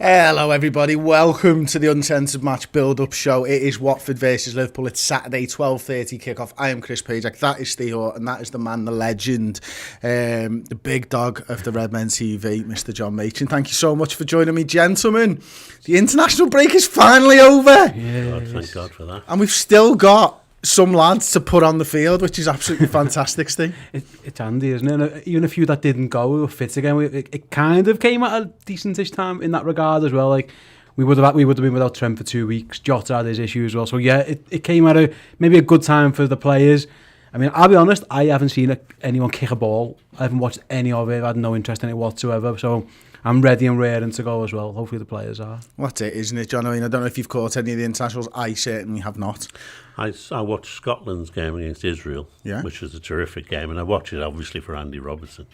Hello everybody, welcome to the Uncensored match build-up show. It is Watford versus Liverpool. It's Saturday, 12:30 kickoff. I am Chris Pajak, that is Ste John, and that is the man, the legend, the big dog of the Redmen TV, Mr. John Machin. Thank you so much for joining me, gentlemen. The international break is finally over. Thank God for that. And we've still got some lads to put on the field, which is absolutely fantastic, Steve. It's handy, isn't it? Even a few that didn't go were fit again. It kind of came at a decentish time in that regard as well. Like we would have been without Trent for 2 weeks. Jota had his issue as well. So yeah, it came at maybe a good time for the players. I mean, I'll be honest, I haven't seen anyone kick a ball. I haven't watched any of it. I've had no interest in it whatsoever. So I'm ready and raring to go as well. Hopefully the players are. What's it, isn't it, John? I mean, I don't know if you've caught any of the internationals. I certainly have not. I watched Scotland's game against Israel, which was a terrific game, and I watched it obviously for Andy Robertson.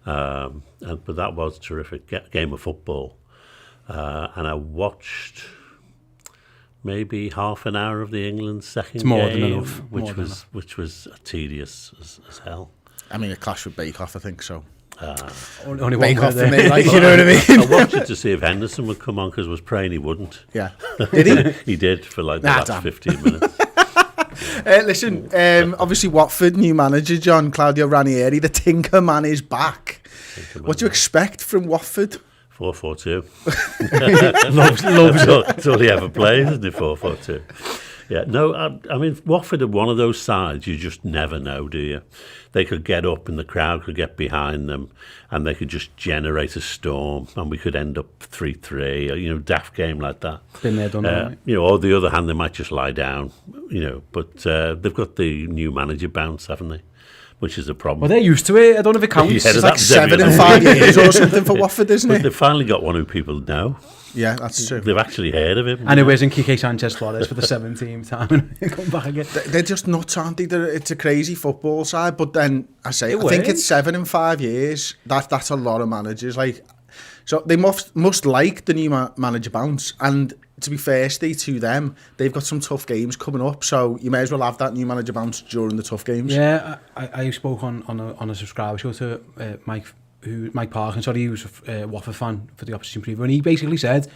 But that was a terrific game of football. And I watched maybe half an hour of the England second game, which was tedious as hell. I mean, a clash with Bake Off, I think so. Only Bake one Off for me, like, you know what I mean? I watched it to see if Henderson would come on because I was praying he wouldn't. Yeah. Did he? He did for like the last 15 minutes. Listen, obviously Watford, new manager, John, Claudio Ranieri, the Tinker Man is back. What do you expect from Watford? 4-4-2. loves That's all he ever plays, isn't it? 4-4-2. Yeah, no, I mean, Watford are one of those sides you just never know, do you? They could get up and the crowd could get behind them and they could just generate a storm and we could end up 3-3, or, daft game like that. Been there, done that. Or the other hand, they might just lie down, but they've got the new manager bounce, haven't they? Which is a problem. Well, they're used to it. I don't know if it counts. It's like 7 in 5 years or something for Watford, isn't it? But they've finally got one who people know. Yeah, that's true. They've actually heard of him. And it wasn't Quique Sanchez-Flores for the 17th time and come back again. They're just nuts, aren't they? It's a crazy football side, but then I think it's 7 in 5 years. That's a lot of managers. So they must like the new manager bounce. And to be fair, Steve, to them, they've got some tough games coming up. So you may as well have that new manager bounce during the tough games. Yeah, I spoke on a subscriber show to Mike Parkin, he was a Watford fan for the opposition preview, and he basically said,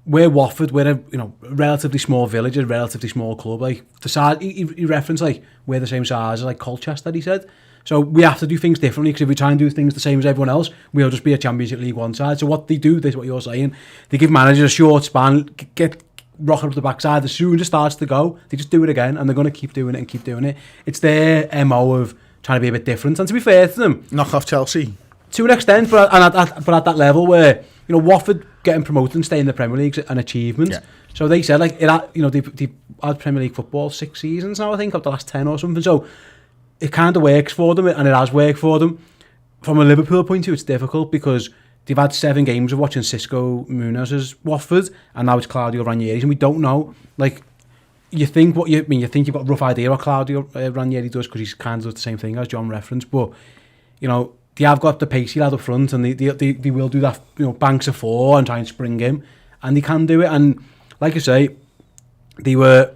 we're Watford, we're a relatively small village, a relatively small club. The size, he referenced we're the same size as Colchester, he said. So we have to do things differently, because if we try and do things the same as everyone else, we'll just be a Championship League One side. So what they do, this is what you're saying, they give managers a short span, get rocking up the backside. As soon as it starts to go, they just do it again, and they're going to keep doing it and keep doing it. It's their MO of trying to be a bit different, and to be fair to them, knock off Chelsea to an extent, but at that level where Watford getting promoted and staying in the Premier League is an achievement. Yeah. So they said they've had Premier League football 6 seasons now, I think, of the last 10 or something. So it kind of works for them, and it has worked for them. From a Liverpool point of view, it's difficult because they've had 7 games of watching Xisco Munoz's Watford, and now it's Claudio Ranieri's, and we don't know. You think you've got a rough idea what Claudio Ranieri does because he's kind of does the same thing as John referenced, but they have got the pacey lad up front, and they will do that, banks of 4 and try and spring him, and they can do it. And like I say, they were,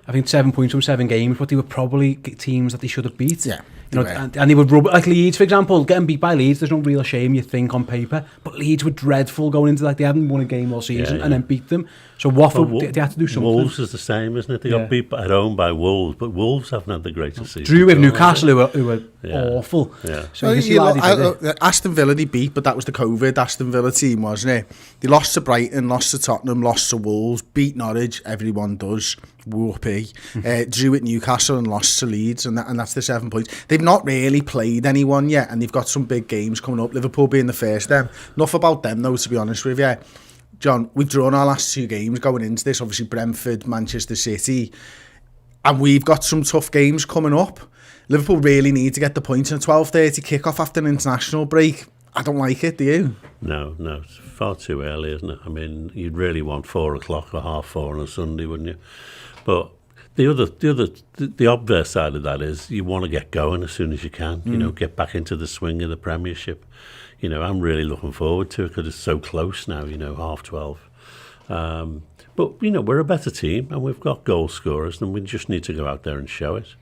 I think, 7 points from 7 games, but they were probably teams that they should have beat. Yeah. And they would rub, like Leeds, for example, getting beat by Leeds, there's no real shame, you think, on paper, but Leeds were dreadful going into they hadn't won a game all season and then beat them. So Watford, they had to do something. Wolves is the same, isn't it? They got beat at home by Wolves, but Wolves haven't had the greatest season. Drew with Newcastle, who were awful. Yeah. So you see Aston Villa they beat, but that was the COVID Aston Villa team, wasn't it? They lost to Brighton, lost to Tottenham, lost to Wolves, beat Norwich, everyone does. Whoopee. Drew at Newcastle and lost to Leeds, and that's the 7 points. They've not really played anyone yet, and they've got some big games coming up. Liverpool being the first. Enough about them, though, to be honest with you. John, we've drawn our last 2 games going into this. Obviously, Brentford, Manchester City, and we've got some tough games coming up. Liverpool really need to get the points in a 12:30 kickoff after an international break. I don't like it, do you? No, it's far too early, isn't it? I mean, you'd really want 4 o'clock or 4:30 on a Sunday, wouldn't you? But the obvious side of that is you want to get going as soon as you can. Get back into the swing of the Premiership. I'm really looking forward to it because it's so close now. 12:30. But we're a better team and we've got goal scorers, and we just need to go out there and show it.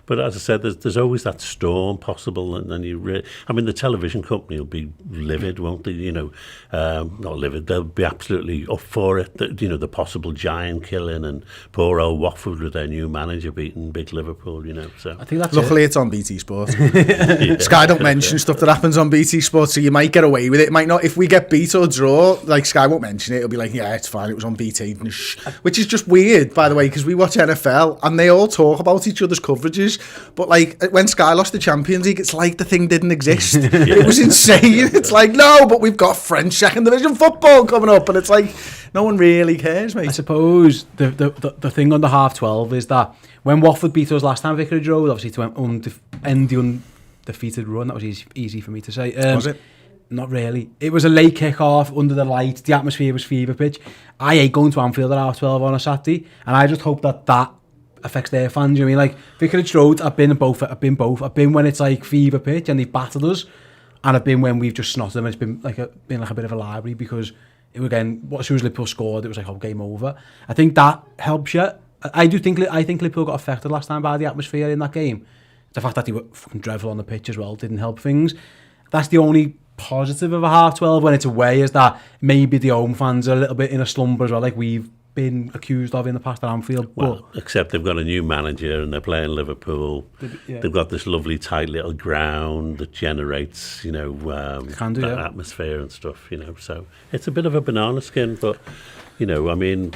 But as I said, there's always that storm possible, and then I mean, the television company will be livid, won't they? You know, not livid. They'll be absolutely up for it. The possible giant killing, and poor old Watford with their new manager beating big Liverpool. You know, so I think that's luckily it's on BT Sport. Sky don't mention stuff that happens on BT Sport, so you might get away with it. It might not. If we get beat or draw, like Sky won't mention it. It'll be like, yeah, it's fine. It was on BT, which is just weird, by the way, because we watch NFL and they all talk about each other's coverages. But like when Sky lost the Champions League, it's like the thing didn't exist. It was insane. It's like, no, but we've got French second division football coming up, and it's like no one really cares, mate. I suppose the thing on the half-12 is that when Watford beat us last time, Vicarage Road, obviously to end the undefeated run, that was easy for me to say. Was it? Not really. It was a late kick-off under the lights. The atmosphere was fever pitch. I hate going to Anfield at half-12 on a Saturday, and I just hope that affects their fans. You know what I mean? Like Vicarage Road, I've been both. I've been when it's like fever pitch and they've battered us, and I've been when we've just snotted them. It's been like a bit of a library, because as soon as Liverpool scored, it was like, oh, game over. I think that helps you. I think Liverpool got affected last time by the atmosphere in that game. The fact that they were fucking dreadful on the pitch as well didn't help things. That's the only positive of a half-12 when it's away, is that maybe the home fans are a little bit in a slumber as well, like we've been accused of in the past at Anfield. Well, except they've got a new manager and they're playing Liverpool. They've got this lovely tight little ground that generates, atmosphere and stuff, so it's a bit of a banana skin, but I mean,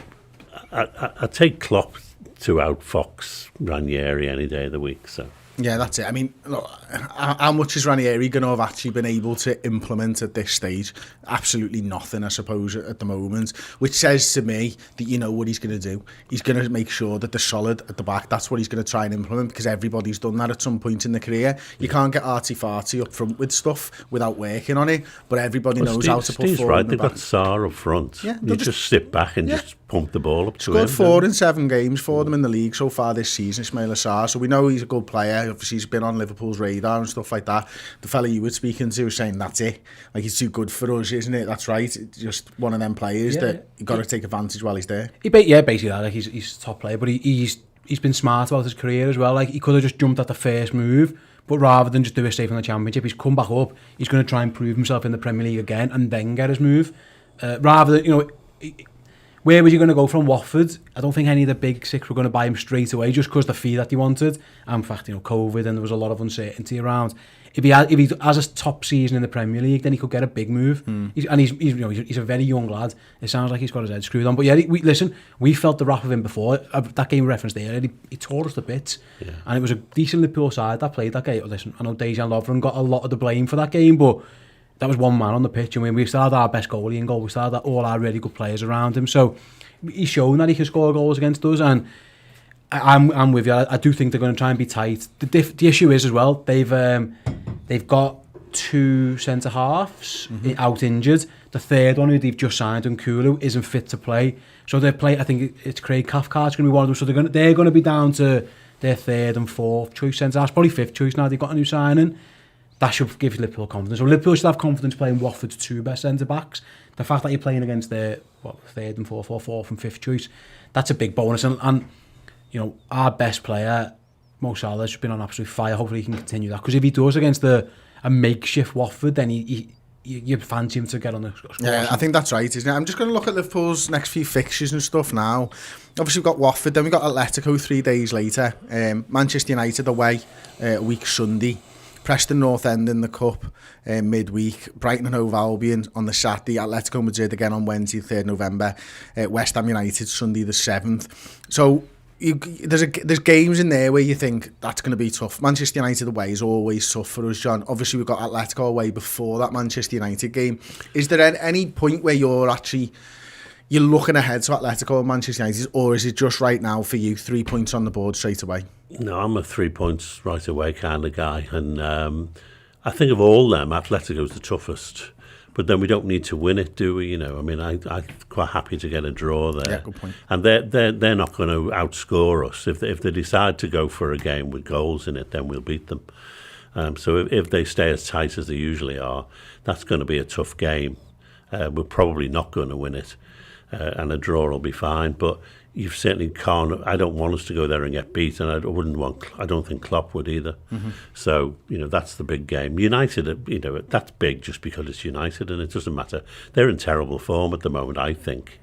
I take Klopp to out-fox Ranieri any day of the week, so. Yeah, that's it. I mean, look, how much is Ranieri going to have actually been able to implement at this stage? Absolutely nothing, I suppose, at the moment, which says to me that you know what he's going to do. He's going to make sure that they're solid at the back. That's what he's going to try and implement, because everybody's done that at some point in the career. You can't get arty-farty up front with stuff without working on it, but everybody knows how to put Steve's forward right. in the They've back. got Sarr up front. Yeah, you just sit back and just pump the ball up to him. Scored 4 in 7 games for them in the league so far this season, Ismail Sarr, so we know he's a good player. Obviously he's been on Liverpool's radar and stuff like that. The fella you were speaking to was saying that's it, like he's too good for us, isn't it? That's right, it's just one of them players that you've got to take advantage while he's there. Basically that, like he's a top player, but he's been smart about his career as well. Like he could have just jumped at the first move, but rather than just do a stay from the Championship, he's come back up, he's going to try and prove himself in the Premier League again and then get his move, rather than, where was he going to go from Watford? I don't think any of the big six were going to buy him straight away just because the fee that he wanted. And in fact, COVID, and there was a lot of uncertainty around. If he has a top season in the Premier League, then he could get a big move. He's a very young lad. It sounds like he's got his head screwed on. But yeah, we felt the wrath of him before. That game referenced there, he tore us to bits. Yeah. And it was a decent Liverpool side that played that game. Listen, I know Dejan Lovren got a lot of the blame for that game, but that was one man on the pitch, and we still had our best goalie in goal. We still had all our really good players around him. So he's shown that he can score goals against us, and I'm with you. I do think they're going to try and be tight. The issue is as well, they've got 2 centre halves out injured. The third one, who they've just signed, Nkulu, isn't fit to play. So they play. I think it's Craig Cathcart's going to be one of them. So they're going to be down to their 3rd and 4th choice centre halves, probably 5th choice now. They've got a new signing. That should give Liverpool confidence. So Liverpool should have confidence playing Watford's 2 best centre-backs. The fact that you're playing against their 3rd and 4th or 4th and 5th choice, that's a big bonus. And our best player, Mo Salah, has been on absolute fire. Hopefully he can continue that. Because if he does against a makeshift Watford, then you fancy him to get on the score. Yeah, I think that's right, isn't it? I'm just going to look at Liverpool's next few fixtures and stuff now. Obviously we've got Watford, then we've got Atletico 3 days later. Manchester United away a week Sunday. Preston North End in the Cup midweek, Brighton and Hove Albion on the Saturday, Atletico Madrid again on Wednesday 3rd November, West Ham United Sunday the 7th. So there's games in there where you think that's going to be tough. Manchester United away is always tough for us, John. Obviously we've got Atletico away before that Manchester United game. Is there any point where you're looking ahead to Atletico and Manchester United, or is it just right now for you 3 points on the board straight away? No, I'm a 3 points right away kind of guy, and I think of all them, Atletico's the toughest. But then we don't need to win it, do we? I mean, I'm quite happy to get a draw there. Yeah, good point. And they're not going to outscore us. If they decide to go for a game with goals in it, then we'll beat them. So if they stay as tight as they usually are, that's going to be a tough game. We're probably not going to win it. and a draw will be fine. But you certainly can't. I don't want us to go there and get beat, and I don't think Klopp would either. So that's the big game. United, that's big just because it's United, and it doesn't matter. They're in terrible form at the moment, I think.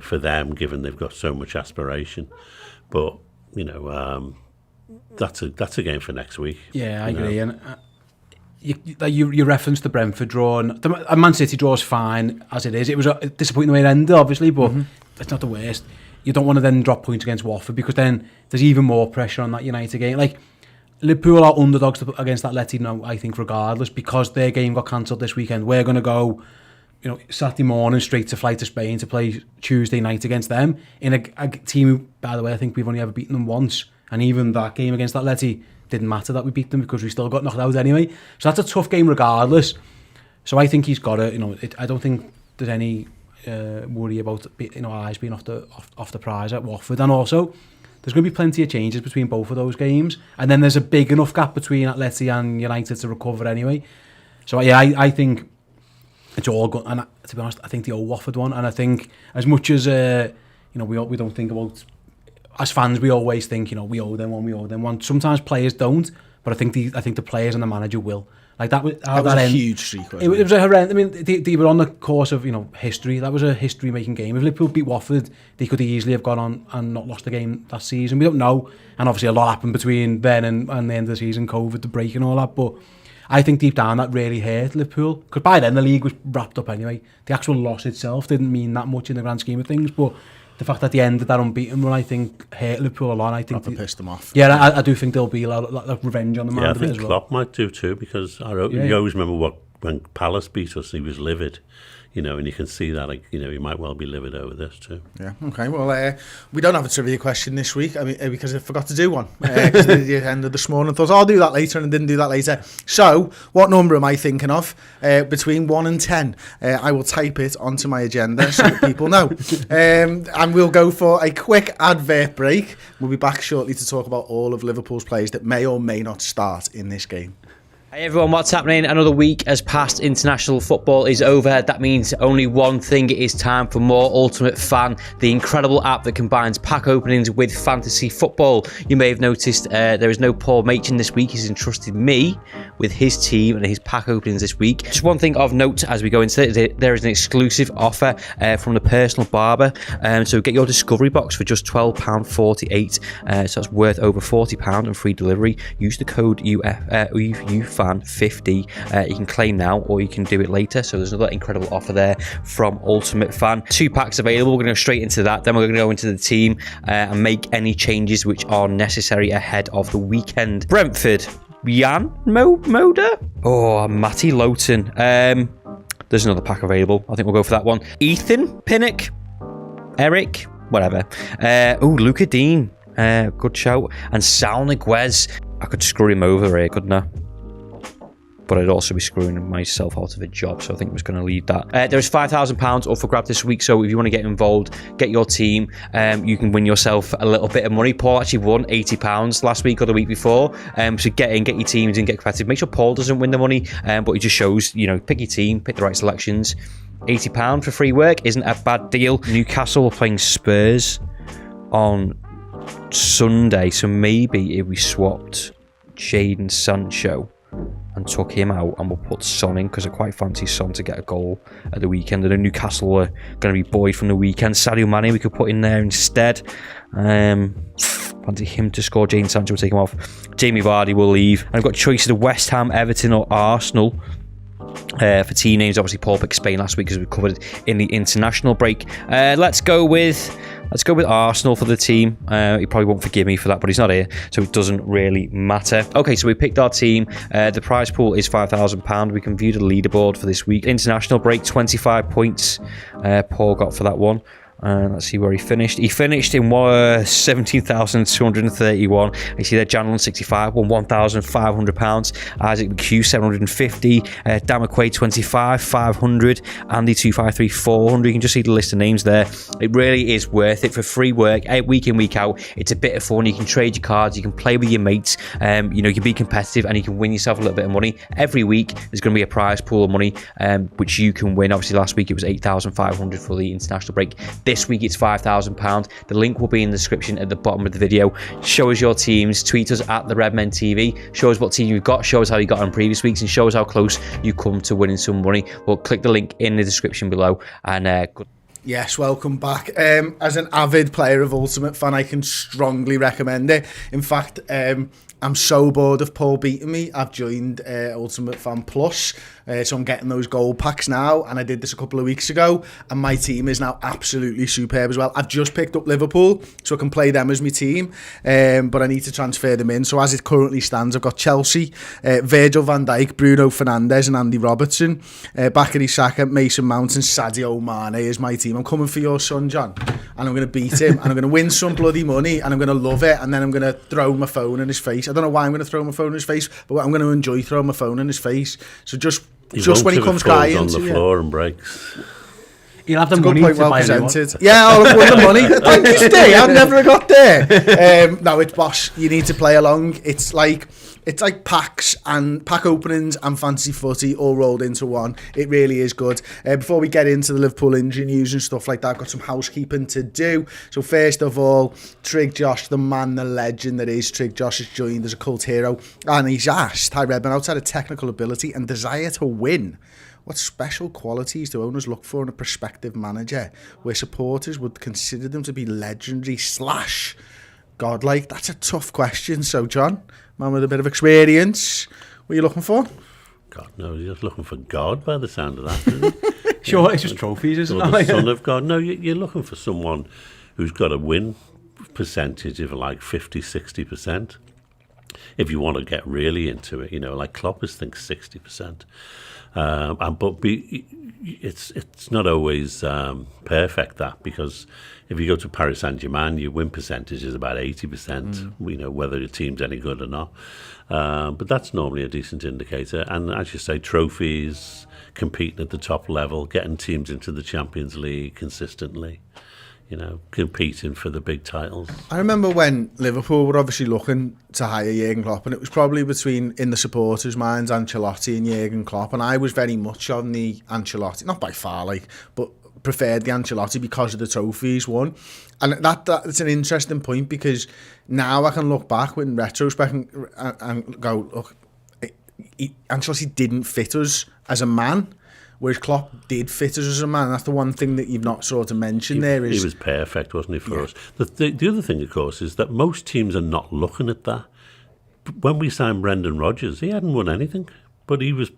For them, given they've got so much aspiration, but that's a game for next week. Yeah, I agree. And you referenced the Brentford draw, and the Man City draw is fine as it is. It was disappointing the way it ended, obviously, but it's not the worst. You don't want to then drop points against Watford, because then there's even more pressure on that United game. Like, Liverpool are underdogs against that Atleti now, I think, regardless, because their game got cancelled this weekend. We're going to go, Saturday morning straight to fly to Spain to play Tuesday night against them in a team who, by the way, I think we've only ever beaten them once, and even that game against Atleti didn't matter that we beat them because we still got knocked out anyway. So that's a tough game regardless. So I think he's got it. I don't think there's any worry about eyes being off the prize at Watford, and also there's going to be plenty of changes between both of those games, and then there's a big enough gap between Atleti and United to recover anyway. So yeah, I think it's all good. And to be honest, I think the old Watford one, and I think as much as we don't think about, as fans, we always think we owe them one. Sometimes players don't, but I think the players and the manager will. Like that was a huge streak. It was a horrendous. I mean, they were on the course of history. That was a history-making game. If Liverpool beat Watford, they could easily have gone on and not lost the game that season. We don't know, and obviously a lot happened between then and the end of the season, COVID, the break, and all that. But I think deep down that really hurt Liverpool, because by then the league was wrapped up anyway. The actual loss itself didn't mean that much in the grand scheme of things, but the fact that they ended that unbeaten run, I think, hurt Liverpool a lot. I think pissed them off. Yeah, I do think there'll be a lot of revenge on the man. Yeah, I think Klopp might do too, because you always remember when Palace beat us, he was livid. And you can see that, he might well be livid over this too. Yeah. Okay. Well, we don't have a trivia question this week. I mean, because I forgot to do one because the end of this morning. I thought I'll do that later, and didn't do that later. So, what number am I thinking of? Between 1 and 10. I will type it onto my agenda so that people know. And we'll go for a quick advert break. We'll be back shortly to talk about all of Liverpool's players that may or may not start in this game. Hey everyone, what's happening? Another week has passed. International football is over. That means only one thing. It is time for more Ultimate Fan, the incredible app that combines pack openings with fantasy football. You may have noticed there is no Paul Machin this week. He's entrusted me with his team and his pack openings this week. Just one thing of note as we go into it, there is an exclusive offer from the Personal Barber. So get your Discovery box for just £12.48. So that's worth over £40 and free delivery. Use the code UFAN50. You can claim now, or you can do it later. So there's another incredible offer there from Ultimate Fan. 2 packs available. We're going to go straight into that. Then we're going to go into the team and make any changes which are necessary ahead of the weekend. Brentford, Jan Moda? Oh, Matty Lowton. There's another pack available. I think we'll go for that one. Ethan Pinnock, Eric, whatever. Luca Dean. Good shout. And Sal Niguez. I could screw him over here, couldn't I? But I'd also be screwing myself out of a job, so I think I'm just going to leave that. There's £5,000 up for grab this week, so if you want to get involved, get your team. You can win yourself a little bit of money. Paul actually won £80 last week or the week before. So get in, get your teams and get competitive. Make sure Paul doesn't win the money, but it just shows, pick your team, pick the right selections. £80 for free work isn't a bad deal. Newcastle are playing Spurs on Sunday, so maybe if we swapped Jadon Sancho and took him out, and we'll put Son in, because I quite fancy Son to get a goal at the weekend. And then Newcastle are going to be buoyed from the weekend. Sadio Mane we could put in there instead. Fancy him to score. Jadon Sancho will take him off. Jamie Vardy will leave. And I've got choices of West Ham, Everton or Arsenal. For team names, obviously Paul picked Spain last week, as we covered in the international break. Let's go with Arsenal for the team. He probably won't forgive me for that, but he's not here, so it doesn't really matter. Okay, so we picked our team. The prize pool is £5,000. We can view the leaderboard for this week. International break, 25 points Paul got for that one. And let's see where he finished. He finished in 17,231. You see there, Jan 65 won £1,500. Isaac McHugh 750. Dan McQuaid 25 500. Andy 253 400. You can just see the list of names there. It really is worth it for free work, week in, week out. It's a bit of fun. You can trade your cards. You can play with your mates. You can be competitive and you can win yourself a little bit of money. Every week there's going to be a prize pool of money which you can win. Obviously last week it was 8,500 for the international break. This week it's £5,000. The link will be in the description at the bottom of the video. Show us your teams, tweet us at the Redmen TV, show us what team you've got, show us how you got on previous weeks, and show us how close you come to winning some money. Well, click the link in the description below, and good. Yes, welcome back. As an avid player of Ultimate Fan, I can strongly recommend it. In fact, I'm so bored of Paul beating me. I've joined Ultimate Fan Plus, so I'm getting those gold packs now, and I did this a couple of weeks ago, and my team is now absolutely superb as well. I've just picked up Liverpool, so I can play them as my team, but I need to transfer them in. So as it currently stands, I've got Chelsea, Virgil van Dijk, Bruno Fernandes and Andy Robertson, Bakary Saka, Mason Mount and Sadio Mane is my team. I'm coming for your son, John, and I'm going to beat him, and I'm going to win some bloody money, and I'm going to love it, and then I'm going to throw my phone in his face. I don't know why I'm going to throw my phone in his face, but I'm going to enjoy throwing my phone in his face. So just when he comes crying on the floor and breaks. You'll have the money to buy presented. Yeah, I'll have won the money. Thank you, Steve. I've never got there. No, it's boss. You need to play along. It's like packs and pack openings and fantasy footy all rolled into one. It really is good. Before we get into the Liverpool injury news and stuff like that, I've got some housekeeping to do. So first of all, Trig Josh, the man, the legend that is Trig Josh, has joined as a cult hero, and he's asked, "Hi Redmen, outside of technical ability and desire to win, what special qualities do owners look for in a prospective manager where supporters would consider them to be legendary / godlike?" That's a tough question. So John, man with a bit of experience, what are you looking for? God knows, you're just looking for God by the sound of that, isn't it? Sure, it's just trophies, isn't it? The son of God. No, you're looking for someone who's got a win percentage of like 50-60%. If you want to get really into it, like Klopp thinks 60%. It's not always perfect, that, because if you go to Paris Saint-Germain, your win percentage is about 80%, whether your team's any good or not. But that's normally a decent indicator. And as you say, trophies, competing at the top level, getting teams into the Champions League consistently, competing for the big titles. I remember when Liverpool were obviously looking to hire Jurgen Klopp, and it was probably in the supporters' minds, Ancelotti and Jurgen Klopp, and I was very much on the Ancelotti, not by far, but preferred the Ancelotti because of the trophies won. And that's an interesting point, because now I can look back in retrospect and go, look, Ancelotti didn't fit us as a man, whereas Klopp did fit us as a man. That's the one thing that you've not sort of mentioned there. He was perfect, wasn't he, for us? The other thing, of course, is that most teams are not looking at that. When we signed Brendan Rodgers, he hadn't won anything, but he was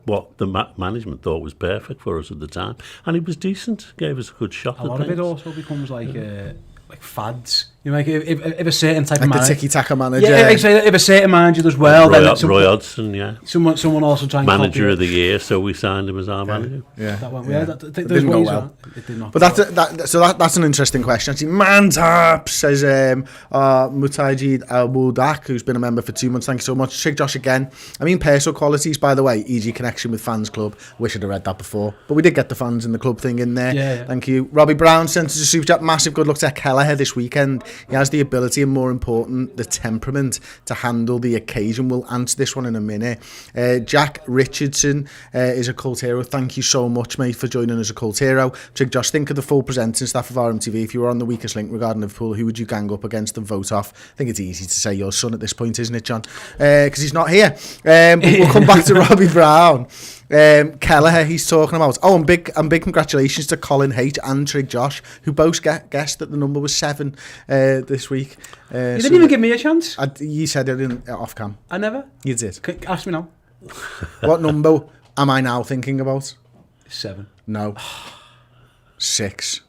what the management thought was perfect for us at the time, and he was decent, gave us a good shot. A lot of it also becomes like fads. If a certain type of manager, the tiki-taka manager, if a certain manager does well, Roy Hodgson, someone also trying manager of the year, so we signed him as our manager. That didn't go well. It did not. But that's an interesting question. Actually, man's up, says Mutajid Al Buldak, who's been a member for 2 months. Thank you so much. Trig Josh again. Personal qualities, by the way, easy connection with fans club. Wish I'd have read that before, but we did get the fans in the club thing in there. Thank you. Robbie Brown sent us a super chat. Massive good luck to Kelleher this weekend. He has the ability, and more important, the temperament to handle the occasion. We'll answer this one in a minute. Jack Richardson is a cult hero. Thank you so much, mate, for joining as a cult hero. Trig Josh, think of the full presenting staff of RMTV. If you were on the weakest link regarding Liverpool, who would you gang up against and vote off? I think it's easy to say your son at this point, isn't it, John? Because he's not here. But we'll come back to Robbie Brown. Kelleher, he's talking about. And big congratulations to Colin H and Trig Josh, who both guessed that the number was 7 this week. You didn't even give me a chance. You said it off cam. I never. You did. Ask me now. What number am I now thinking about? 7. No. 6.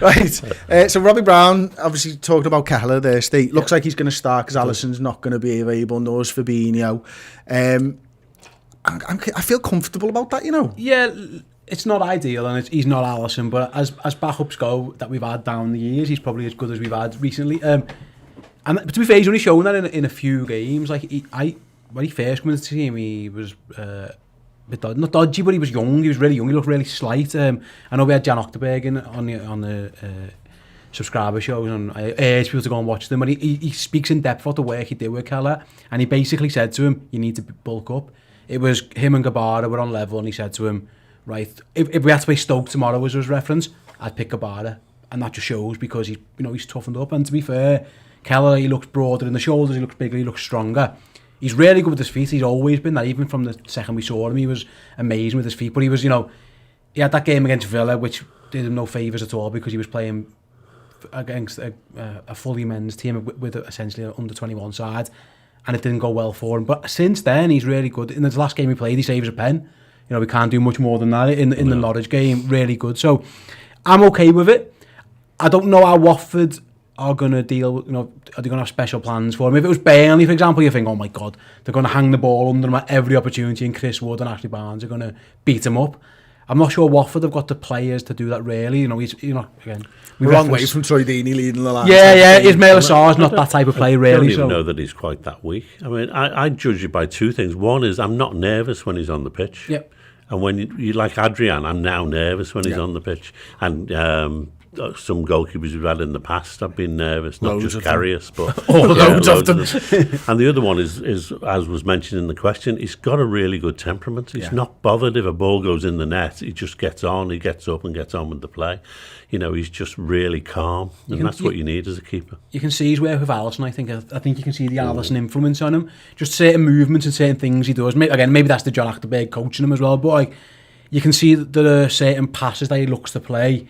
Right. So Robbie Brown obviously talking about Kelleher there. State looks like he's going to start because Alisson's not going to be available. Nor is Fabinho. I feel comfortable about that, Yeah. it's not ideal, and he's not Alisson, but as backups go that we've had down the years, he's probably as good as we've had recently. And to be fair, he's only shown that in a few games. Like when he first came into the team, he was a bit not dodgy, but he was young. He was really young. He looked really slight. I know we had Jan Octerberg on the subscriber shows, and I urge people to go and watch them. But he speaks in depth about the work he did with Kelleher, and he basically said to him, "You need to bulk up." It was him and Gabara were on level, and he said to him, "Right, if we had to play Stoke tomorrow as his reference, I'd pick Gabara," and that just shows because he's toughened up. And to be fair, Kelleher, he looks broader in the shoulders, he looks bigger, he looks stronger. He's really good with his feet. He's always been that. Even from the second we saw him, he was amazing with his feet. But he was, he had that game against Villa, which did him no favours at all because he was playing against a fully men's team with essentially an under-21 side, and it didn't go well for him. But since then, he's really good. In the last game he played, he saves a pen. We can't do much more than that in the Norwich game. Really good. So I'm okay with it. I don't know how Watford are going to deal, are they going to have special plans for him? If it was Burnley, for example, you think, oh my God, they're going to hang the ball under him at every opportunity, and Chris Wood and Ashley Barnes are going to beat him up. I'm not sure Watford have got the players to do that, really. Again, we're long way from Troy Deeney leading the line. Yeah, Ismail Assar's not that type of player, really. I don't even know that he's quite that weak. I mean, I judge it by two things. One is I'm not nervous when he's on the pitch. Yep. And when you like Adrian, I'm now nervous when he's on the pitch. And some goalkeepers we've had in the past, I've been nervous, not Loads just Karius, but loads of them. And the other one is, as was mentioned in the question, he's got a really good temperament. He's not bothered if a ball goes in the net. He just gets on, he gets up and gets on with the play. He's just really calm, and that's what you need as a keeper. You can see his work with Alisson, I think. I think you can see the Alisson influence on him. Just certain movements and certain things he does. Maybe that's the John Achterberg coaching him as well, but you can see that there are certain passes that he looks to play.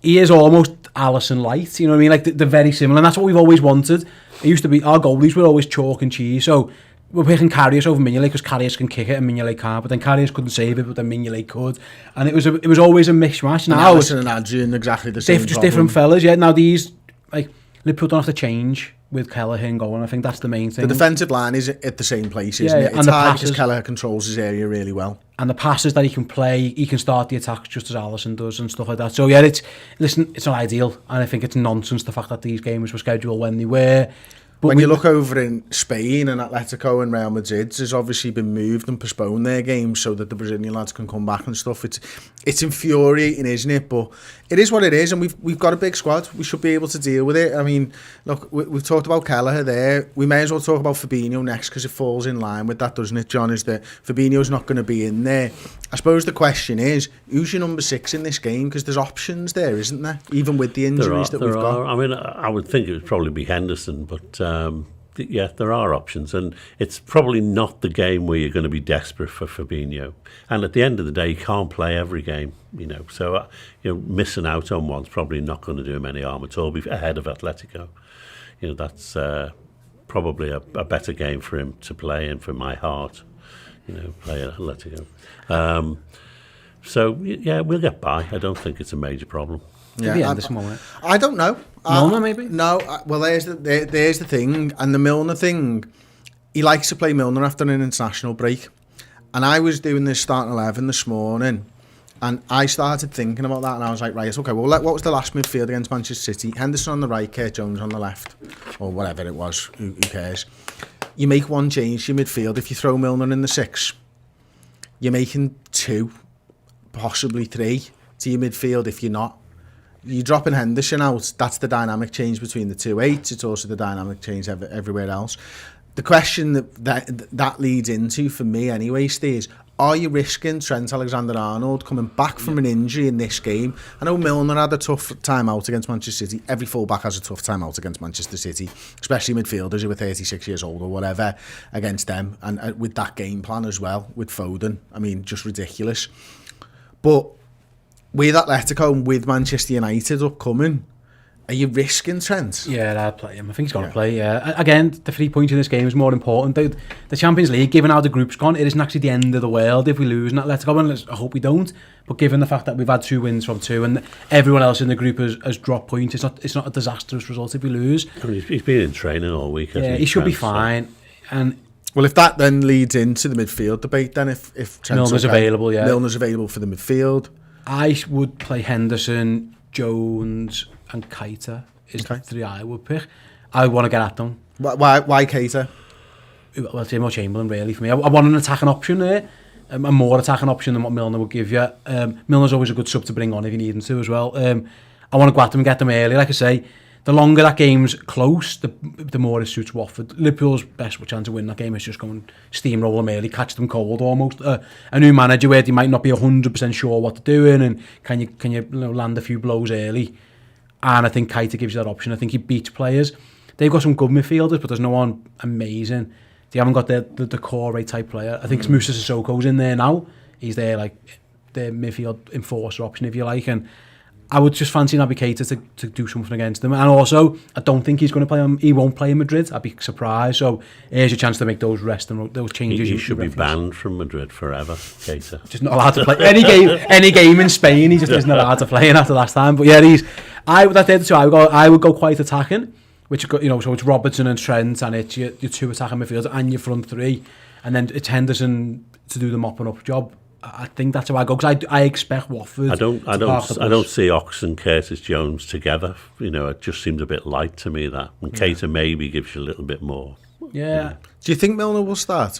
He is almost Alisson light, you know what I mean? Like they're very similar, and that's what we've always wanted. It used to be our goalies were always chalk and cheese, so we're picking Karius over Mignolet because Karius can kick it and Mignolet can't, but then Karius couldn't save it, but then Mignolet could, and it was always a mishmash. Now Alisson and Adrian exactly the same. Just different fellas, yeah. Now these Liverpool don't have to change with Kelleher going. I think that's the main thing. The defensive line is at the same place, isn't it? It's hard because Kelleher controls his area really well. And the passes that he can play, he can start the attacks just as Alisson does and stuff like that. So yeah, it's not ideal, and I think it's nonsense the fact that these games were scheduled when they were. But when you look over in Spain, and Atletico and Real Madrid has obviously been moved and postponed their games so that the Brazilian lads can come back and stuff. It's infuriating, isn't it? But it is what it is, and we've got a big squad. We should be able to deal with it. I mean, look, we've talked about Kelleher there. We may as well talk about Fabinho next because it falls in line with that, doesn't it, John? Is that Fabinho's not going to be in there? I suppose the question is, who's your number 6 in this game? Because there's options there, isn't there? Even with the injuries that we've got. I mean, I would think it would probably be Henderson, but yeah, there are options, and it's probably not the game where you're going to be desperate for Fabinho. And at the end of the day, you can't play every game, So missing out on one's probably not going to do him any harm at all. Ahead of Atletico, that's probably a better game for him to play in for my heart. Play at Atletico. So yeah, we'll get by. I don't think it's a major problem. Yeah, this moment. I don't know. Milner, maybe? No. Well, there's the thing, and the Milner thing. He likes to play Milner after an international break, and I was doing this starting 11 this morning, and I started thinking about that, and I was like, right, okay, well, what was the last midfield against Manchester City? Henderson on the right, Kurt Jones on the left, or whatever it was. Who cares? You make one change to your midfield if you throw Milner in the 6. You're making 2, possibly 3 to your midfield if you're not. You're dropping Henderson out. That's the dynamic change between the 2-8s. It's also the dynamic change everywhere else. The question that leads into, for me anyway, Steve, is are you risking Trent Alexander-Arnold coming back from an injury in this game? I know Milner had a tough time out against Manchester City. Every fullback has a tough time out against Manchester City, especially midfielders who are 36 years old or whatever against them. And with that game plan as well, with Foden. I mean, just ridiculous. But with Atletico and with Manchester United upcoming, are you risking Trent? Yeah, I'd play him. I think he's going to play, yeah. Again, the 3 points in this game is more important. The Champions League, given how the group's gone, it isn't actually the end of the world if we lose in Atletico, and I hope we don't. But given the fact that we've had 2 wins from 2 and everyone else in the group has dropped points, it's not a disastrous result if we lose. I mean, he's been in training all week. Yeah, he should be fine. And Well, if that then leads into the midfield debate, then if Milner's available, yeah. Milner's available for the midfield. I would play Henderson, Jones and Keita is the three I would pick. I want to get at them. Why Keita? Well, Timo Chamberlain really for me. I want an attacking option there. A more attacking option than what Milner would give you. Milner's always a good sub to bring on if you need him to as well. I want to go at them and get them early. Like I say, the longer that game's close, the more it suits Watford. Liverpool's best chance of winning that game is just go and steamroll them early, catch them cold almost. A new manager where they might not be 100% sure what they're doing, and can you land a few blows early? And I think Keita gives you that option. I think he beats players. They've got some good midfielders, but there's no one amazing. They haven't got the core rate type player. I think Moussa Sissoko's in there now. He's there like the midfield enforcer option, if you like, and I would just fancy Naby Keita to do something against them. And also, I don't think he's going to play him. He won't play in Madrid. I'd be surprised. So here's your chance to make those rest and those changes. He should be banned from Madrid forever, Keita. Just not allowed to play any game in Spain. He just isn't allowed to play in after last time. But yeah, I would go quite attacking, which so it's Robertson and Trent, and it's your two attacking midfielders and your front three, and then it's Henderson to do the mopping up job. I think that's how I go, because I expect Watford. I don't see Ox and Curtis Jones together. It just seems a bit light to me, that. And Keita maybe gives you a little bit more. Yeah. Do you think Milner will start?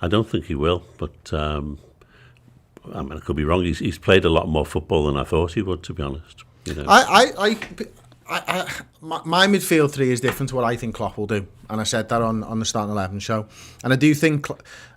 I don't think he will, but I could be wrong. He's played a lot more football than I thought he would, to be honest. My midfield three is different to what I think Klopp will do, and I said that on the Starting 11 show. And I do think,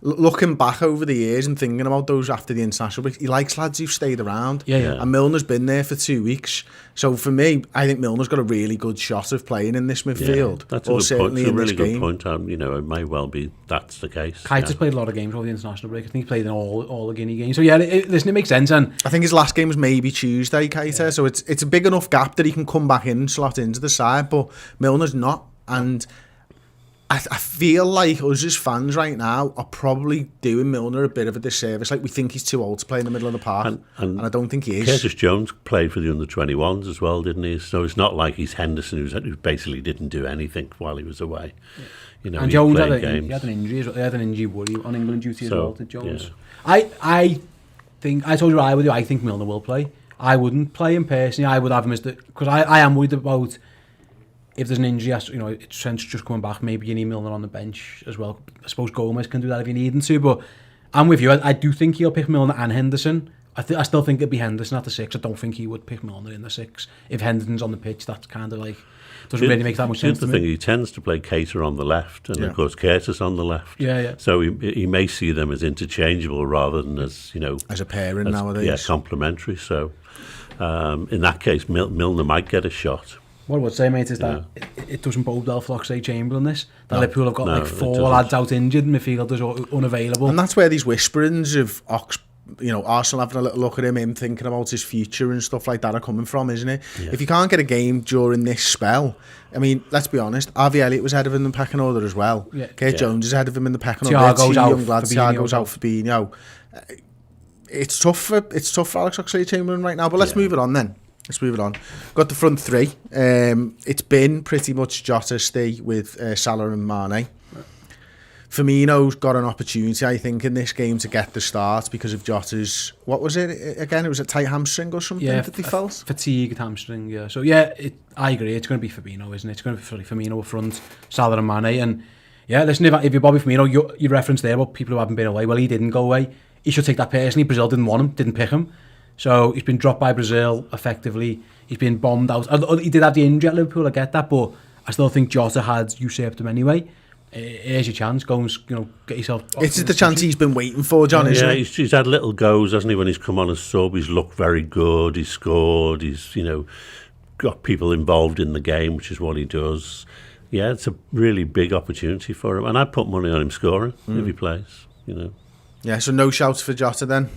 looking back over the years and thinking about those after the international break, he likes lads who've stayed around. Yeah. And Milner's been there for 2 weeks, so for me, I think Milner's got a really good shot of playing in this midfield. Yeah, that's a good point. It's a really good point. It may well be that's the case. Keita's played a lot of games over the international break. I think he played in all the Guinea games. So yeah, listen, it makes sense. And I think his last game was maybe Tuesday, Keita. So it's a big enough gap that he can come back in and slot into the side, but Milner's not. And I feel like us as fans right now are probably doing Milner a bit of a disservice. Like, we think he's too old to play in the middle of the park, and I don't think he is. Curtis Jones played for the under-21s as well, didn't he? So it's not like he's Henderson, who basically didn't do anything while he was away. And Jones had an injury as well. He had an injury worry on England duty as well to Jones. Yeah. I told you I would do. I think Milner will play. I wouldn't play him personally. I would have him as because I am worried about if there's an injury, it's Trent's just coming back, maybe you need Milner on the bench as well. I suppose Gomez can do that if you need him to, but I'm with you. I do think he'll pick Milner and Henderson. I still think it'd be Henderson at the 6. I don't think he would pick Milner in the 6. If Henderson's on the pitch, that's kind of like, doesn't really make that much sense to me. The thing, he tends to play Keita on the left, and of course Curtis on the left. Yeah. So he may see them as interchangeable rather than as a pairing nowadays. Yeah, complementary. So in that case, Milner might get a shot. What I would say, mate, is that it doesn't bode well for Oxlade Chamberlain this. That Liverpool have got 4 lads out injured, midfielders are unavailable. And that's where these whisperings of Arsenal having a little look at him thinking about his future and stuff like that are coming from, isn't it? Yeah. If you can't get a game during this spell, I mean, let's be honest, Harvey Elliott was ahead of him in the pecking order as well. Yeah. Jones is ahead of him in the pecking order. Thiago's out, Fabinho. It's tough for Alex Oxlade-Chamberlain right now, but let's move it on then. Got the front three. It's been pretty much Jota, Ste with Salah and Mane. Firmino's got an opportunity, I think, in this game to get the start because of Jota's, what was it again? It was a tight hamstring or something that he felt? Fatigued hamstring, yeah. So yeah, I agree. It's going to be Firmino, isn't it? It's going to be Firmino up front, Salah and Mane. And yeah, listen, if you're Bobby Firmino, you referenced there about people who haven't been away. Well, he didn't go away. He should take that personally. Brazil didn't want him, didn't pick him. So he's been dropped by Brazil effectively. He's been bombed out. He did have the injury at Liverpool, I get that, but I still think Jota had usurped him anyway. Here's your chance. Go and get yourself. It's the chance he's been waiting for, John, isn't it? He's had little goes, hasn't he? When he's come on as sub, he's looked very good. He's scored. He's got people involved in the game, which is what he does. Yeah, it's a really big opportunity for him, and I'd put money on him scoring if he plays. Yeah, so no shouts for Jota then.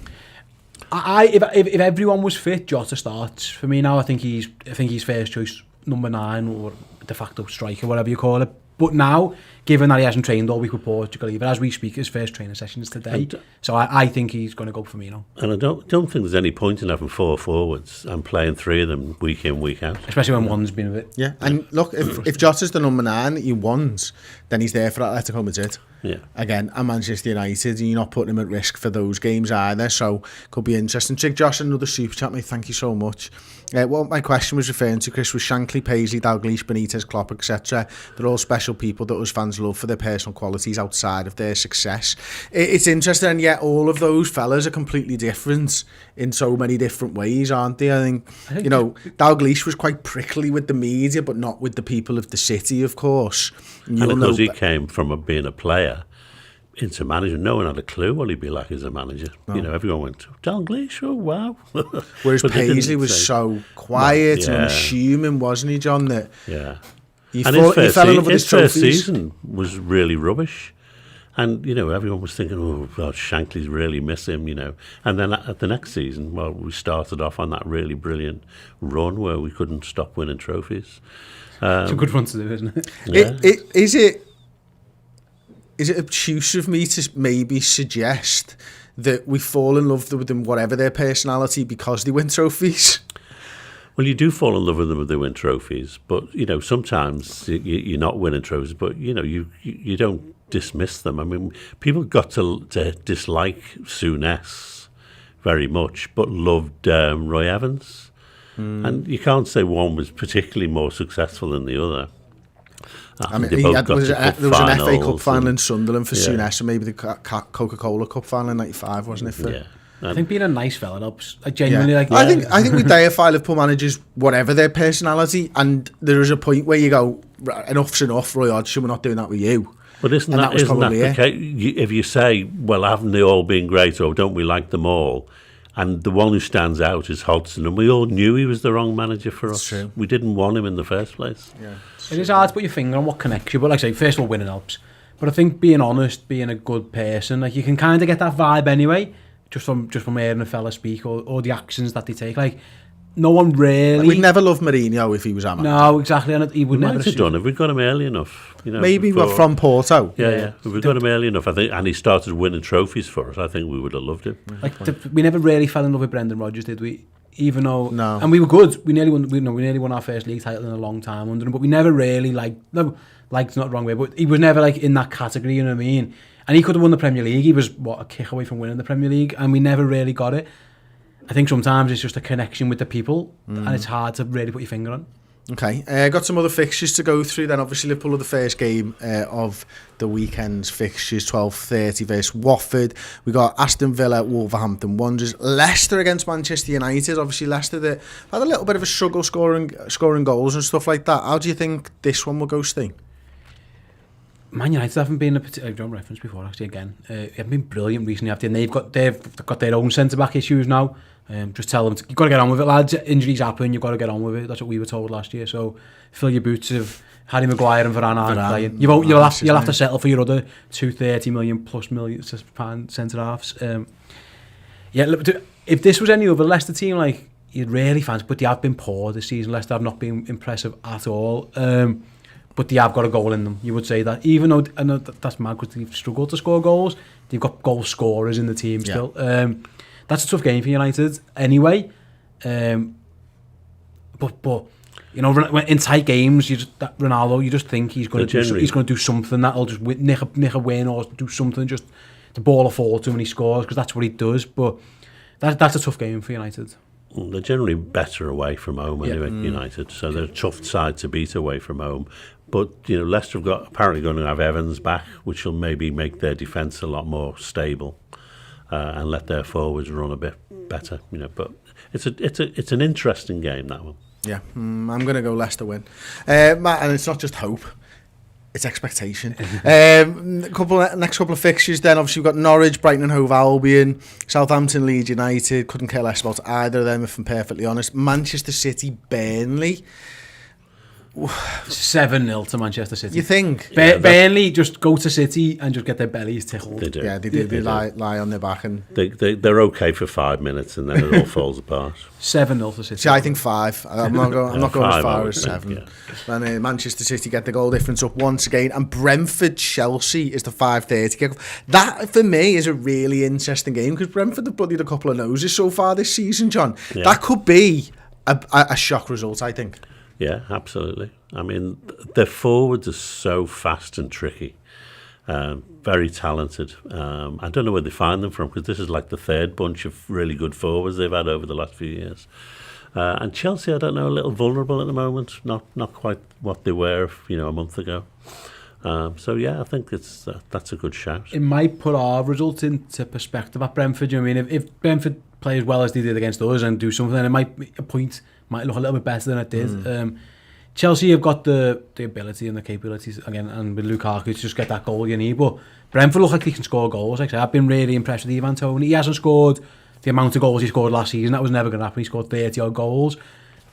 If everyone was fit, Jota starts for me now. I think he's first choice number 9 or de facto striker, whatever you call it. But now, given that he hasn't trained all week with Portugal either, as we speak, his first training sessions today. So I think he's going to go for Firmino. And I don't think there's any point in having 4 forwards and playing 3 of them week in, week out. Especially when one's been a bit... Yeah, and look, if Jota's the number 9 that you want, then he's there for Atletico Madrid. Yeah. Again, and Manchester United, and you're not putting him at risk for those games either, so could be interesting. Jig Josh, another super chat, mate, thank you so much. What my question was referring to, Chris, was Shankly, Paisley, Dalglish, Benitez, Klopp, etc. They're all special people that us fans love for their personal qualities outside of their success. It's interesting, and yet all of those fellas are completely different in so many different ways, aren't they? I think you know, Dalglish was quite prickly with the media, but not with the people of the city, of course. And because he came from being a player into management, no one had a clue what he'd be like as a manager. No. You know, everyone went, Dalglish, oh wow. Whereas Paisley was so quiet and unassuming, wasn't he, John? That he fell in love with his trophies. First season was really rubbish. And, you know, everyone was thinking, oh, God, Shankly's really miss him, you know. And then at the next season, well, we started off on that really brilliant run where we couldn't stop winning trophies. It's a good run to do, isn't it? Yeah. Is it obtuse of me to maybe suggest that we fall in love with them, whatever their personality, because they win trophies? Well, you do fall in love with them if they win trophies, but, you know, sometimes you're not winning trophies, but, you know, you don't dismiss them. I mean, people got to dislike Souness very much, but loved Roy Evans. And you can't say one was particularly more successful than the other. I mean, there was an FA Cup final in Sunderland for Souness, and maybe the Coca-Cola Cup final in '95, wasn't it? For, I think being a nice fella helps. I genuinely like. I think we deify Liverpool managers, whatever their personality, and there is a point where you go, enough's enough, Roy Hodgson, we're not doing that with you. But isn't that the case? If you say, well, haven't they all been great, or don't we like them all? And the one who stands out is Hodgson, and we all knew he was the wrong manager for us. True. We didn't want him in the first place. Yeah. It is hard to put your finger on what connects you, but like I say, first of all, winning helps. But I think being honest, being a good person, like you can kind of get that vibe anyway, just from hearing a fella speak or the actions that they take. Like no one really. We'd never love Mourinho if he was our manager. No, exactly, and he would never have done if we got him early enough. You know, maybe from Porto. Yeah. If we got him early enough, I think, and he started winning trophies for us, I think we would have loved him. Like we never really fell in love with Brendan Rodgers, did we? Even though, and we were good. We nearly won our first league title in a long time under him, but we never really liked's not the wrong way, but he was never like in that category. You know what I mean? And he could have won the Premier League. He was a kick away from winning the Premier League, and we never really got it. I think sometimes it's just a connection with the people, and it's hard to really put your finger on. Okay, got some other fixtures to go through then. Obviously Liverpool are the first game of the weekend's fixtures, 12:30 versus Watford. We got Aston Villa, Wolverhampton Wanderers, Leicester against Manchester United. Obviously Leicester that had a little bit of a struggle scoring goals and stuff like that. How do you think this one will go, Steve? Man United haven't been I've done reference before actually again. Haven't been brilliant recently, and they've got their own centre back issues now. Just tell them you've got to get on with it, lads. Injuries happen, you've got to get on with it. That's what we were told last year. So fill your boots of Harry Maguire and Varane aren't playing. You'll have to settle for your other £230 million centre halves. If this was any other Leicester team, like you'd really fancy, but they have been poor this season. Leicester have not been impressive at all. But they have got a goal in them. You would say that, even though I know that's mad because they've struggled to score goals, they've got goal scorers in the team still. That's a tough game for United anyway. But you know, in tight games, Ronaldo, you just think he's going to do something that'll just nick a win or do something, just the ball will fall to him and he scores because that's what he does. But that's a tough game for United. They're generally better away from home anyway, United, so they're a tough side to beat away from home. But you know, Leicester have apparently going to have Evans back, which will maybe make their defence a lot more stable and let their forwards run a bit better. You know, but it's an interesting game, that one. Yeah, I'm going to go Leicester win, Matt, and it's not just hope. It's expectation. Next couple of fixtures then. Obviously we've got Norwich, Brighton and Hove Albion, Southampton, Leeds United. Couldn't care less about either of them if I'm perfectly honest. Manchester City, Burnley. 7-0 to Manchester City. You think? Burnley just go to City and just get their bellies tickled. They do. Yeah, they do. They lie on their back. And they're okay for 5 minutes and then it all falls apart. 7-0 for City. See, I think 5. I'm not going as far as 7. Yeah. And Manchester City get the goal difference up once again. And Brentford-Chelsea is the 5:30 kick-off. That, for me, is a really interesting game because Brentford have bloodied a couple of noses so far this season, John. Yeah. That could be a shock result, I think. Yeah, absolutely. I mean, their forwards are so fast and tricky. Very talented. I don't know where they find them from because this is like the third bunch of really good forwards they've had over the last few years. And Chelsea, I don't know, a little vulnerable at the moment. Not quite what they were, a month ago. So yeah, I think that's a good shout. It might put our result into perspective at Brentford. You know what I mean? If Brentford play as well as they did against us and do something, then a point might look a little bit better than it did. Chelsea have got the ability and the capabilities again, and with Lukaku to just get that goal you need. But Brentford look like they can score goals. Like I said, I've been really impressed with Ivan Toney. He hasn't scored the amount of goals he scored last season. That was never going to happen. He scored 30 odd goals,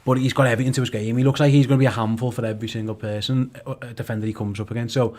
but he's got everything to his game. He looks like he's going to be a handful for every single person defender he comes up against. So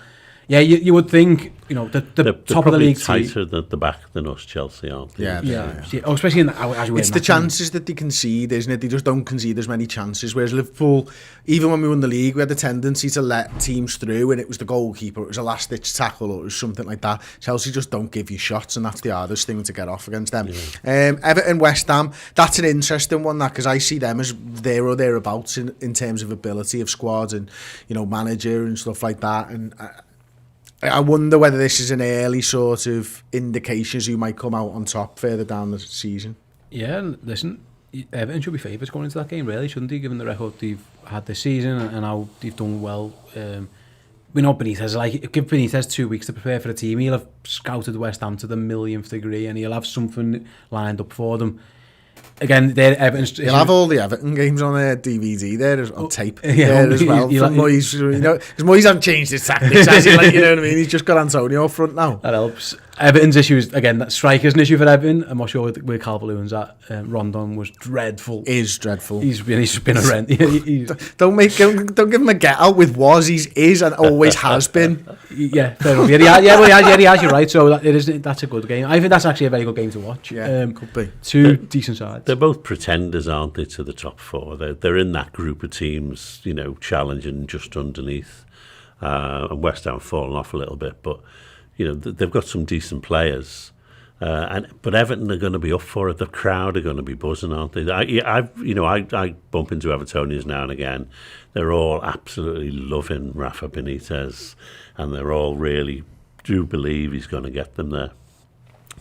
yeah, you would think, the top of the league tighter at the back than us, Chelsea, aren't they? Yeah. Oh, especially as you it's the chances that they concede, isn't it? They just don't concede as many chances. Whereas Liverpool, even when we won the league, we had a tendency to let teams through, and it was the goalkeeper, it was a last-ditch tackle, or it was something like that. Chelsea just don't give you shots, and that's the hardest thing to get off against them. Yeah. Everton, West Ham, that's an interesting one, because I see them as there or thereabouts in terms of ability of squads and manager and stuff like that. And I wonder whether this is an early sort of indications who might come out on top further down the season. Yeah, listen, Everton should be favourites going into that game, really, shouldn't they, given the record they've had this season and how they've done well. We know Benitez, give Benitez 2 weeks to prepare for the team. He'll have scouted West Ham to the millionth degree and he'll have something lined up for them. Again, he'll have all the Everton games on DVD there on tape there as well. From Moyes, because Moyes hasn't changed his tactics, has he? You know what I mean? He's just got Antonio up front now. That helps. Everton's issues, again, that striker's an issue for Everton. I'm not sure where Calvert-Lewin's at. Rondon was dreadful. Is dreadful. He's been a rent. Don't give him a get out with was. He is and always has been. Yeah, fair enough. He has. You're right. So that's a good game. I think that's actually a very good game to watch. Yeah, could be. Two decent sides. They're both pretenders, aren't they, to the top four? They're in that group of teams, challenging just underneath. And West Ham fallen off a little bit, but they've got some decent players. But Everton are going to be up for it. The crowd are going to be buzzing, aren't they? I bump into Evertonians now and again. They're all absolutely loving Rafa Benitez, and they're all really do believe he's going to get them there.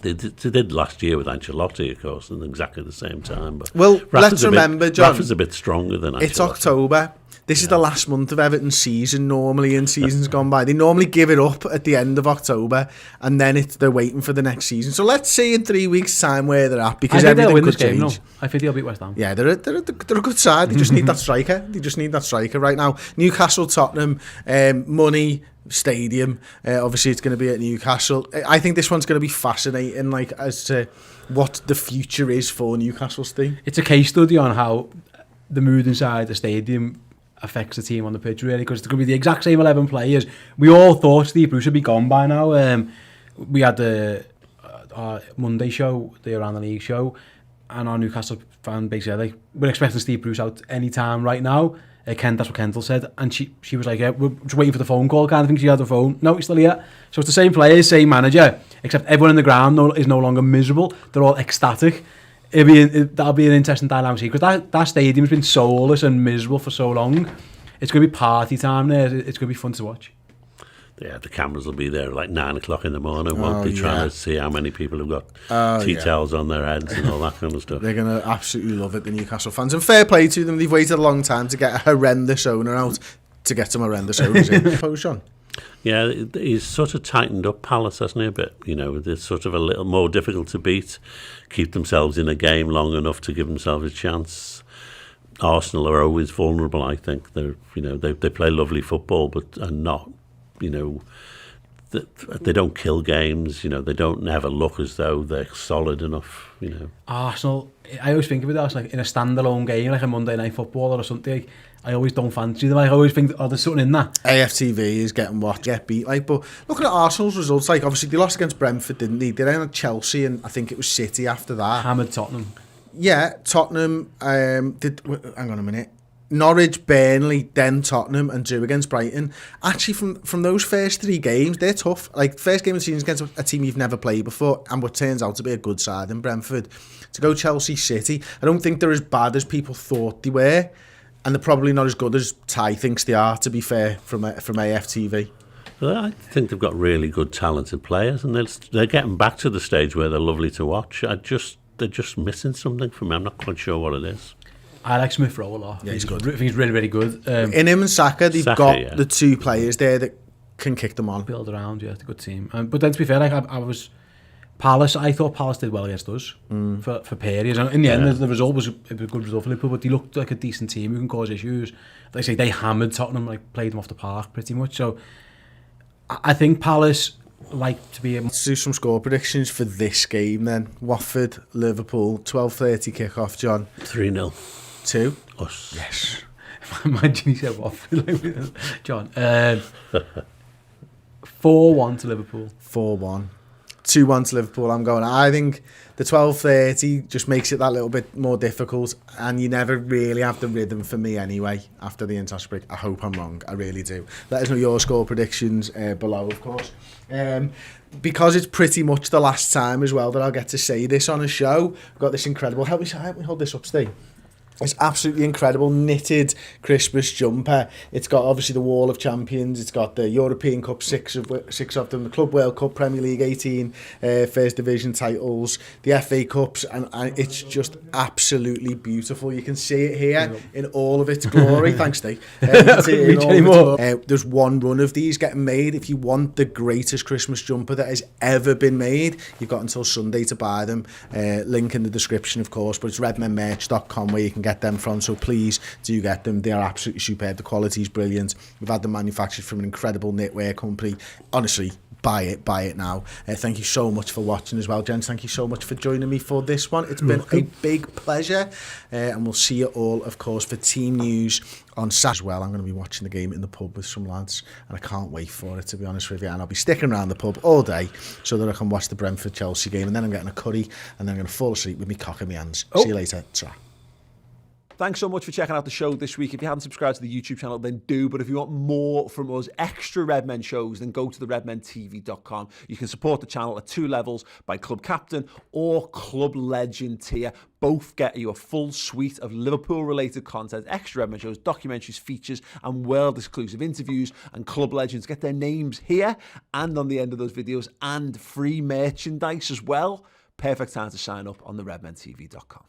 They did last year with Ancelotti, of course, at exactly the same time. But let's remember, John, Rafa's a bit stronger than Ancelotti. It's October. This is the last month of Everton's season normally in seasons gone by. They normally give it up at the end of October and then they're waiting for the next season. So let's see in 3 weeks' time where they're at, because everything could change. No. I think they'll beat West Ham. Yeah, they're a good side. They just need that striker. They just need that striker right now. Newcastle, Tottenham, money, stadium. Obviously, it's going to be at Newcastle. I think this one's going to be fascinating, as to what the future is for Newcastle's team. It's a case study on how the mood inside the stadium affects the team on the pitch, really, because it's going to be the exact same 11 players. We all thought Steve Bruce would be gone by now. We had our Monday show, the Around the League show, and our Newcastle fan base said, we're expecting Steve Bruce out any time right now. That's what Kendall said, and she was like, yeah, we're just waiting for the phone call kind of thing. She had the phone. No, he's still here. So it's the same players, same manager, except everyone in the ground is no longer miserable. They're all ecstatic. That'll be an interesting dynamic, because that stadium's been soulless and miserable for so long. It's going to be party time there. It's going to be fun to watch. Yeah, the cameras will be there at 9 o'clock in the morning, won't they, trying to see how many people have got tea towels on their heads and all that kind of stuff. They're going to absolutely love it, the Newcastle fans. And fair play to them. They've waited a long time to get a horrendous owner out to get some horrendous owners in. John? Yeah, he's sort of tightened up Palace, hasn't he, a bit? They're sort of a little more difficult to beat, keep themselves in a game long enough to give themselves a chance. Arsenal are always vulnerable, I think. They play lovely football, but are not, they don't kill games. They don't never look as though they're solid enough. Arsenal, I always think of it as like in a standalone game, like a Monday Night Football or something. I always don't fancy them. I always think, there's something in that. AFTV is getting get beat. But looking at Arsenal's results, obviously they lost against Brentford, didn't they? They then had Chelsea and I think it was City after that. Hammered Tottenham. Yeah, Tottenham hang on a minute. Norwich, Burnley, then Tottenham, and drew against Brighton. Actually, from those first 3 games, they're tough. Like, first game of the season against a team you've never played before, and what turns out to be a good side in Brentford. To go Chelsea, City, I don't think they're as bad as people thought they were, and they're probably not as good as Ty thinks they are, to be fair, from AFTV. Well, I think they've got really good, talented players, and they're getting back to the stage where they're lovely to watch. They're just missing something from me. I'm not quite sure what it is. I like Smith Rowe a lot. Yeah, he's good. I think he's really, really good. In him and Saka, they've got the 2 players there that can kick them on. Build around, yeah, it's a good team. But then to be fair, like I was Palace. I thought Palace did well against us for periods. And in the end, the result was a good result for Liverpool. But they looked like a decent team who can cause issues. Like I say, they hammered Tottenham, like played them off the park pretty much. So I think Palace like to be able to do some score predictions for this game. Then Watford, Liverpool, 12:30 kickoff. John, 3-0. 2? Us. Yes. Imagine he said Watford. John. 4-1 to Liverpool. 4-1. 2-1 to Liverpool, I'm going. I think the 12:30 just makes it that little bit more difficult, and you never really have the rhythm for me anyway after the international break. I hope I'm wrong. I really do. Let us know your score predictions below, of course. Because it's pretty much the last time as well that I'll get to say this on a show. I've got this incredible... Help me hold this up, Steve. It's absolutely incredible knitted Christmas jumper. It's got obviously the Wall of Champions. It's got the European Cup, six of them, the Club World Cup, Premier League 18 First Division titles, the FA Cups, and it's just absolutely beautiful. You can see it here in all of its glory. Thanks, Steve. There's one run of these getting made. If you want the greatest Christmas jumper that has ever been made, you've got until Sunday to buy them. Link in the description, of course, but it's redmenmerch.com where you can get them from, so please do get them. They are absolutely superb. The quality is brilliant. We've had them manufactured from an incredible knitwear company. Honestly, buy it now. Thank you so much for watching as well, gents. Thank you so much for joining me for this one. It's been a big pleasure, and we'll see you all, of course, for team news on Saturday as well. I'm going to be watching the game in the pub with some lads, and I can't wait for it, to be honest with you. And I'll be sticking around the pub all day so that I can watch the Brentford-Chelsea game, and then I'm getting a curry, and then I'm going to fall asleep with me cock in my hands. See you later. Ta. Thanks so much for checking out the show this week. If you haven't subscribed to the YouTube channel, then do. But if you want more from us, extra Redmen shows, then go to the redmentv.com. You can support the channel at 2 levels, by Club Captain or Club Legend tier. Both get you a full suite of Liverpool-related content, extra Redmen shows, documentaries, features, and world-exclusive interviews. And Club Legends get their names here and on the end of those videos, and free merchandise as well. Perfect time to sign up on the redmentv.com.